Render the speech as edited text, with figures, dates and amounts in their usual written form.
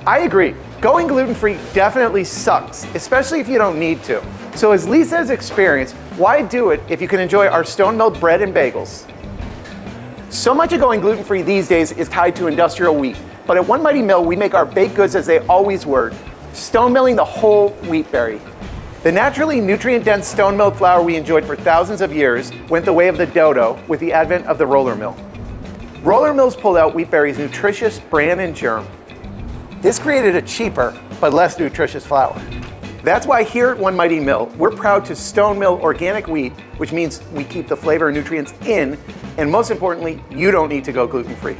I agree. Going gluten-free definitely sucks, especially if you don't need to. So as Lisa has experienced, why do it if you can enjoy our stone-milled bread and bagels? So much of going gluten-free these days is tied to industrial wheat. But at One Mighty Mill, we make our baked goods as they always were, stone milling the whole wheat berry. The naturally nutrient-dense stone milled flour we enjoyed for thousands of years went the way of the dodo with the advent of the roller mill. Roller mills pulled out wheat berries' nutritious bran and germ. This created a cheaper but less nutritious flour. That's why here at One Mighty Mill, we're proud to stone mill organic wheat, which means we keep the flavor and nutrients in, and most importantly, you don't need to go gluten-free.